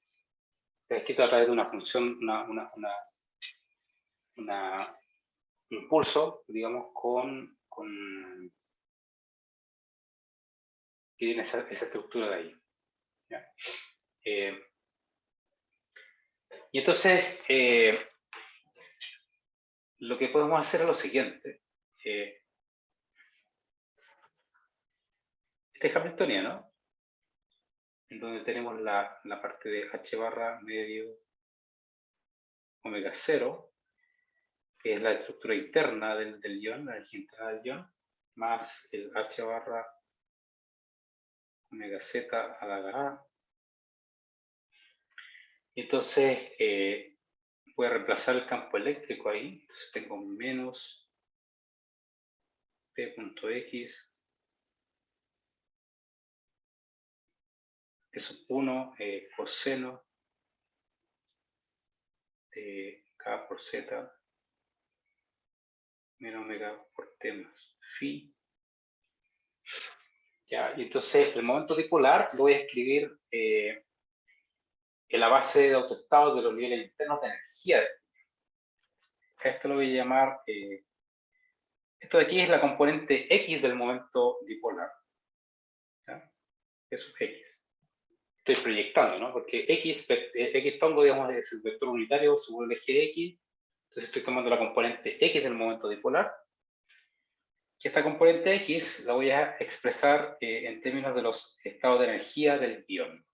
Está escrito a través de una función, un impulso, digamos, que tiene esa estructura de ahí. ¿Ya? Y entonces, lo que podemos hacer es lo siguiente. Este es hamiltoniano, en donde tenemos la parte de h barra medio omega 0, que es la estructura interna del ion, la energía interna del ion, más el h barra omega z a la a. Entonces, voy a reemplazar el campo eléctrico ahí. Entonces tengo menos p.x es 1 coseno de k por z menos omega por t más phi. Ya, y entonces el momento dipolar lo voy a escribir en la base de autoestados de los niveles internos de energía. Esto lo voy a llamar, esto de aquí es la componente X del momento dipolar. ¿Ya? Eso es X. Estoy proyectando, ¿no? Porque X tongo, digamos, es el vector unitario según el eje de X. Entonces estoy tomando la componente X del momento dipolar. Y esta componente X la voy a expresar en términos de los estados de energía del ion.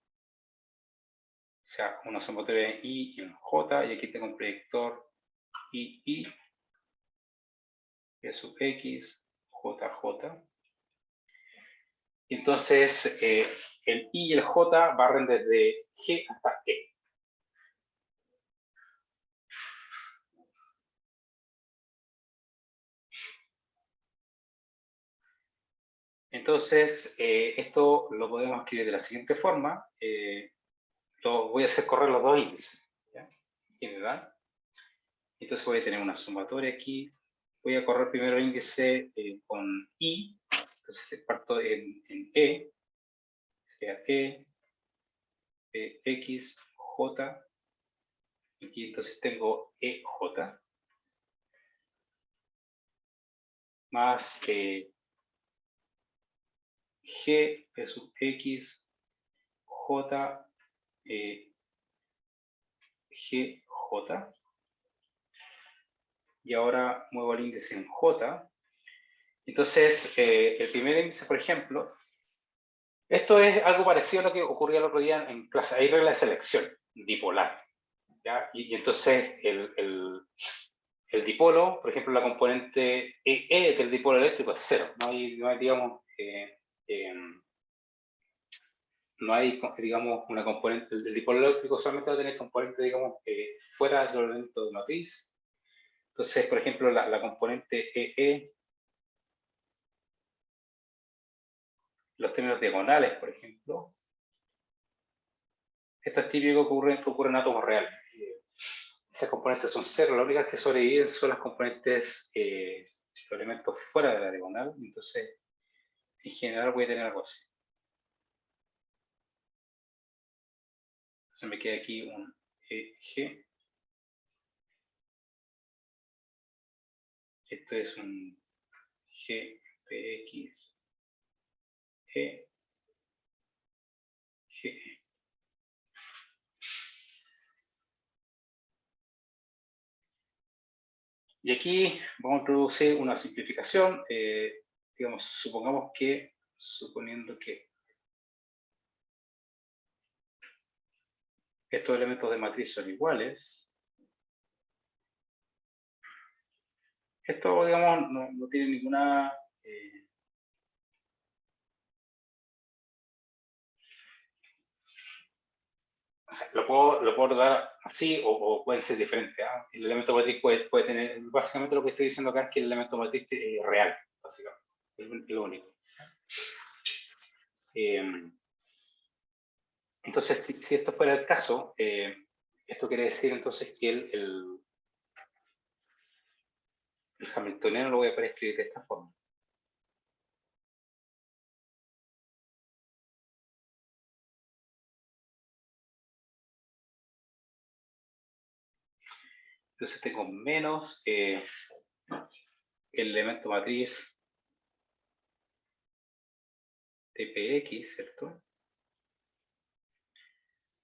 O sea, uno se motiva en I y en J, y aquí tengo un proyector I, E sub X, JJ. Y entonces el I y el J barren desde G hasta E. Entonces, esto lo podemos escribir de la siguiente forma. Lo voy a hacer correr los dos índices. ¿Ya? General. Entonces voy a tener una sumatoria aquí. Voy a correr primero el índice con I. Entonces parto en E. Sería E, X, J. Aquí entonces tengo EJ. Más G sub X, J, GJ. Y ahora muevo el índice en J. Entonces, el primer índice, por ejemplo, esto es algo parecido a lo que ocurría el otro día en clase. Hay regla de selección dipolar. ¿Ya? Y entonces, el dipolo, por ejemplo, la componente EE del dipolo eléctrico es 0. No hay digamos, no hay, digamos, una componente. El dipolo eléctrico solamente va a tener componente, digamos, fuera del elemento de matriz. Entonces, por ejemplo, la componente EE, los términos diagonales, por ejemplo, esto es típico que ocurre en átomos reales. Esas componentes son 0, las únicas que sobreviven son las componentes, los elementos fuera de la diagonal. Entonces, en general voy a tener algo así. Entonces me queda aquí un eje. Esto es un G, PX, E, G. Y aquí vamos a introducir una simplificación. Digamos, suponiendo que estos elementos de matriz son iguales, esto, digamos, no tiene ninguna... o sea, lo puedo dar así o pueden ser diferentes. El elemento matriz puede tener, básicamente lo que estoy diciendo acá es que el elemento matriz es real, básicamente, es lo único. Entonces, si esto fuera el caso, esto quiere decir entonces que el hamiltoniano lo voy a poder escribir de esta forma. Entonces tengo menos el elemento matriz TPX, ¿cierto?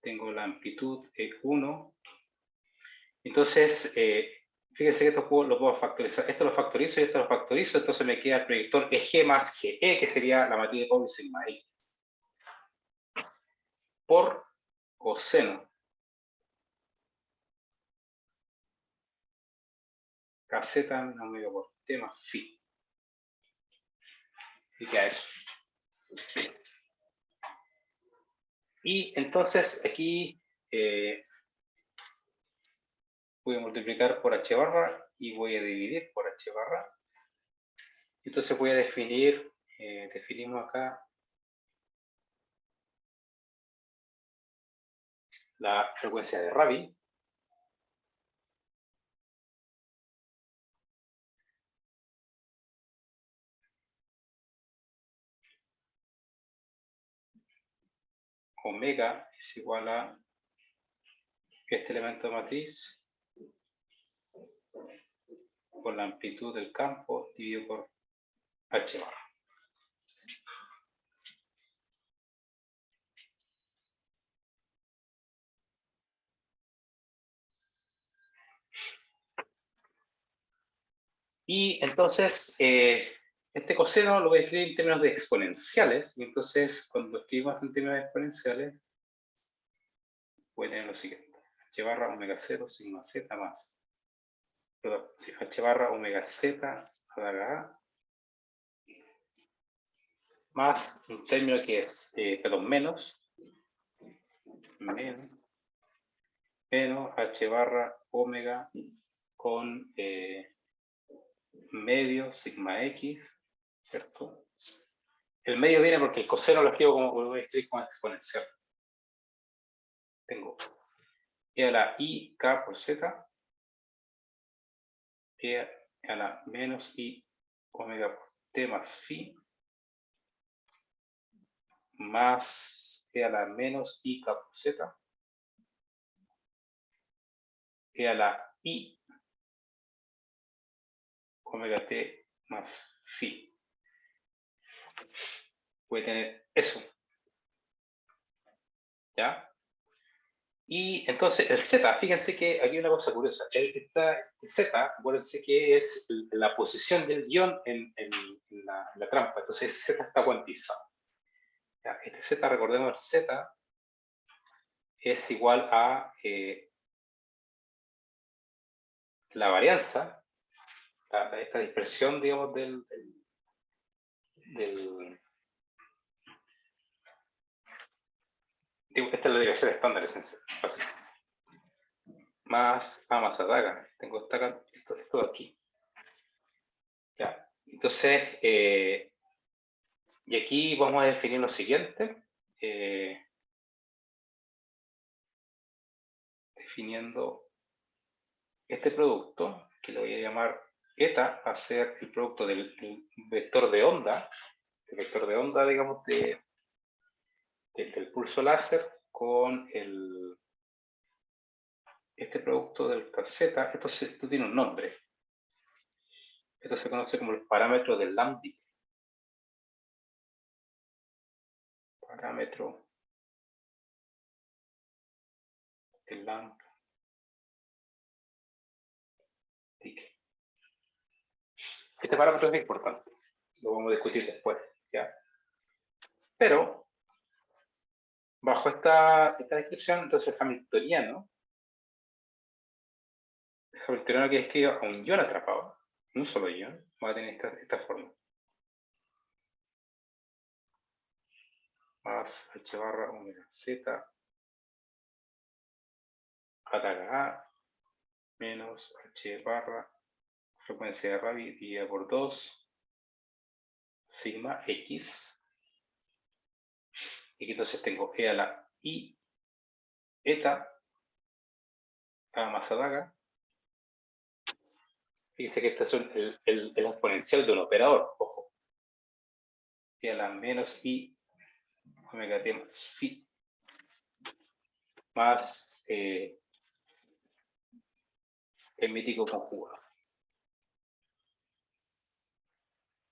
Tengo la amplitud E1. Entonces, fíjense que esto lo puedo factorizar. Esto lo factorizo y esto lo factorizo. Entonces me queda el proyector EG más GE, que sería la matriz de Pauli sigma X. Por coseno. KZ menos medio por T más phi. Y queda eso. Y entonces aquí voy a multiplicar por h barra y voy a dividir por h barra. Entonces voy a definir, definimos acá la frecuencia de Rabi. Omega es igual a este elemento de matriz por la amplitud del campo dividido por h barra. Y entonces, este coseno lo voy a escribir en términos de exponenciales, y entonces cuando escribimos en términos de exponenciales, voy a tener lo siguiente: h barra omega 0 sigma z más, perdón, sí, h barra omega z a la a más un término que es, perdón, menos h barra omega con medio sigma x, ¿cierto? El medio viene porque el coseno lo escribo como, lo voy a escribir como exponencial. Tengo e a la i k por z, e a la menos i omega por t más phi, más e a la menos i k por z, e a la i omega t más phi. Voy a tener eso. ¿Ya? Y entonces el z, fíjense que aquí hay una cosa curiosa. El z, acuérdense que es la posición del guión en la trampa. Entonces ese z está cuantizado. ¿Ya? Este z, recordemos, el z es igual a la varianza, esta dispersión, digamos, esta es la dirección estándar, más A más ataca. Tengo esto de aquí. Ya. Entonces, y aquí vamos a definir lo siguiente. Definiendo este producto, que lo voy a llamar eta, va a ser el producto del vector de onda vector de onda, digamos, del pulso láser con este producto delta Z. Esto tiene un nombre. Esto se conoce como el parámetro del lambda. Parámetro del lambda. Este parámetro es importante. Lo vamos a discutir después, ¿ya? Pero, bajo esta descripción, entonces el hamiltoniano que describe a un ion atrapado, un solo ion, va a tener esta forma. Más h barra omega z ataca a menos h barra frecuencia de Rabi dividida por 2 sigma x. Y entonces tengo e a la i eta a más adaga. Fíjense que este es el exponencial de un operador, ojo. E a la menos i omega t más phi más el mítico conjugado.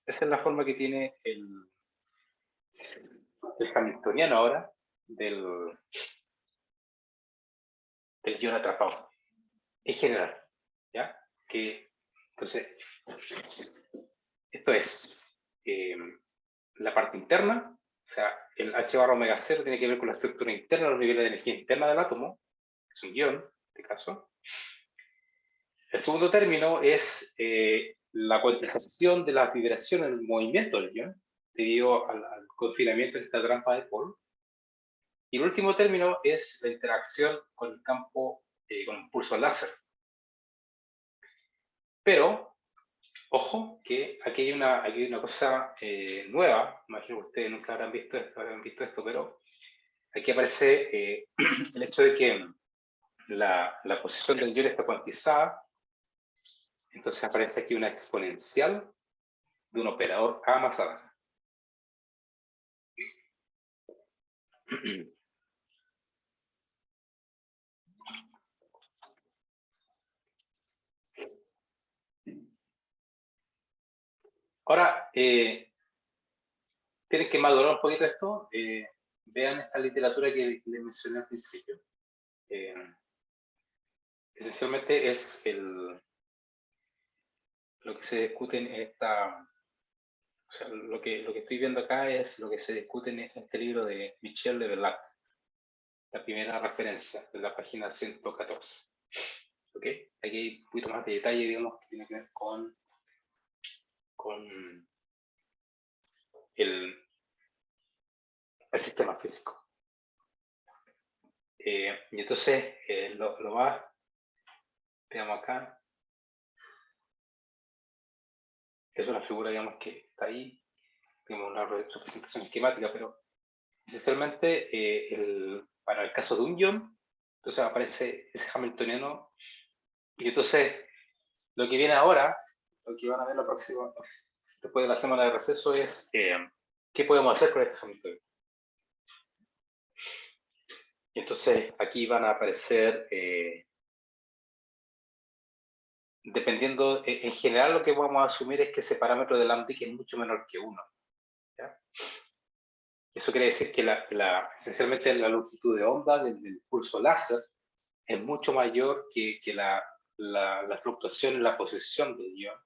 Esa es la forma que tiene el hamiltoniano ahora del ion atrapado. En general, ¿ya? Entonces, esto es la parte interna, o sea, el h barra omega 0 tiene que ver con la estructura interna, los niveles de energía interna del átomo, es un ion, en este caso. El segundo término es la cuantización de las vibraciones en el movimiento del ion, debido al confinamiento de esta trampa de Paul. Y el último término es la interacción con el campo, con el pulso láser. Pero, ojo, que aquí hay una cosa nueva, imagino que ustedes nunca habrán visto esto, pero aquí aparece el hecho de que la posición del ion está cuantizada, entonces aparece aquí una exponencial de un operador A más A. Ahora, tienen que madurar un poquito esto. Vean esta literatura que les mencioné al principio. Esencialmente es lo que se discute en esta... O sea, lo que estoy viendo acá es lo que se discute en este libro de Michel de Verlac. La primera referencia de la página 114. ¿Ok? Aquí hay un poquito más de detalle, digamos, que tiene que ver con el sistema físico. Y entonces, lo va, veamos acá, es una figura, digamos, que está ahí, tenemos una representación esquemática, pero esencialmente, para el caso de un ion, entonces aparece ese hamiltoniano, y entonces, lo que viene ahora, lo que van a ver la próxima, después de la semana de receso, es qué podemos hacer con este hamiltoniano. Entonces, aquí van a aparecer, dependiendo, en general lo que vamos a asumir es que ese parámetro de lambda es mucho menor que 1. ¿Ya? Eso quiere decir que esencialmente la longitud de onda del pulso láser es mucho mayor que la fluctuación en la posición del ion.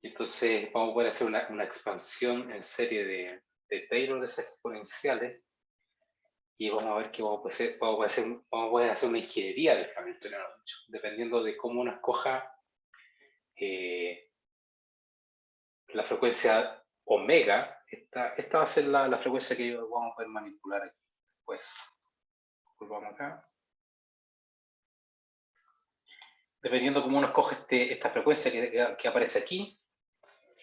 Entonces, vamos a poder hacer una expansión en serie de Taylor exponenciales. Y vamos a ver que vamos a poder hacer una ingeniería del hamiltoniano, dependiendo de cómo uno escoja la frecuencia omega. Esta va a ser la frecuencia que vamos a poder manipular aquí. Pues, volvamos acá. Dependiendo de cómo uno escoge esta frecuencia que aparece aquí,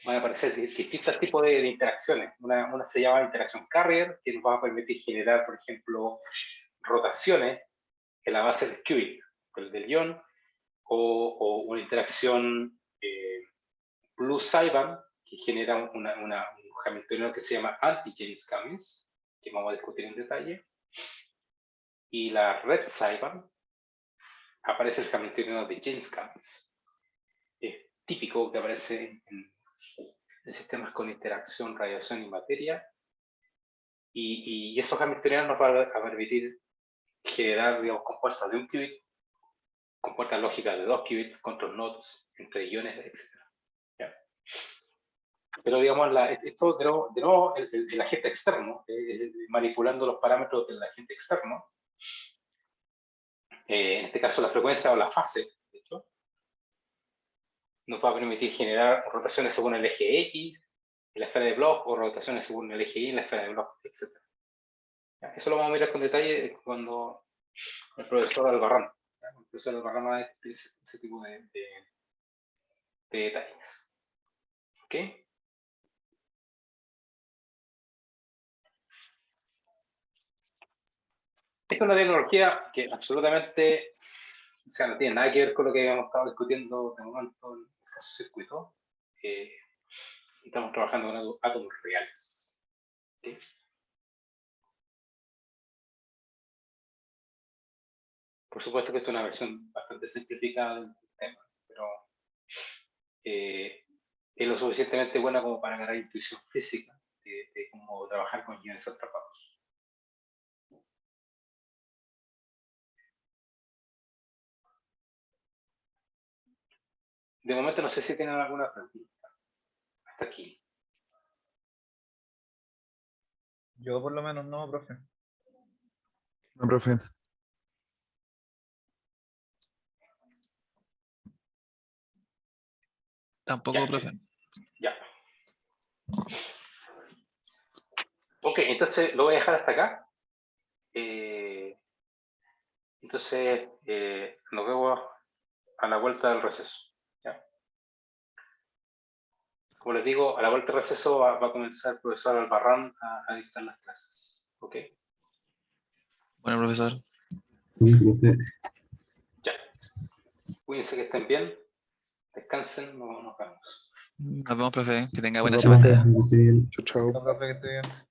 van a aparecer distintos tipos de interacciones. Una se llama interacción carrier, que nos va a permitir generar, por ejemplo, rotaciones en la base del qubit, del ion, o una interacción plus-Saiban, que genera un hamiltoniano que se llama anti-James Cummings, que vamos a discutir en detalle. Y la red Seiberg aparece el hamiltoniano de James Cummings. Es típico que aparece en sistemas con interacción, radiación y materia. Y esos hamiltonianos nos van a permitir generar, digamos, compuertas de un qubit, compuertas lógicas de 2 qubits, control nodes entre iones, etc. ¿Ya? Pero, digamos, esto de nuevo el agente externo, manipulando los parámetros del agente externo, en este caso la frecuencia o la fase, de hecho, nos va a permitir generar rotaciones según el eje X en la esfera de Bloch o rotaciones según el eje Y en la esfera de Bloch, etc. ¿Ya? Eso lo vamos a mirar con detalle cuando el profesor Albarrán. El profesor Albarrán va a ver ese tipo de detalles. ¿Ok? Esta es una tecnología que absolutamente, o sea, no tiene nada que ver con lo que habíamos estado discutiendo de momento en el caso circuito. Estamos trabajando con átomos reales. ¿Okay? Por supuesto que esto es una versión bastante simplificada del tema, pero es lo suficientemente buena como para ganar intuición física de cómo trabajar con iones atrapados. De momento no sé si tienen alguna pregunta. Hasta aquí. Yo por lo menos no, profe. No, profe. Tampoco, Ya. profe. Ya. Ok, entonces lo voy a dejar hasta acá. Entonces, nos vemos a la vuelta del receso. ¿Ya? Como les digo, a la vuelta del receso va a comenzar el profesor Albarrán a dictar las clases. ¿Ok? Bueno, profesor. Sí, profe. Ya. Cuídense que estén bien. Descansen, nos vemos. Nos vemos, profe. Que tenga buena Profe, semana. que esté bien. Chao, chao. No, profe, que esté bien.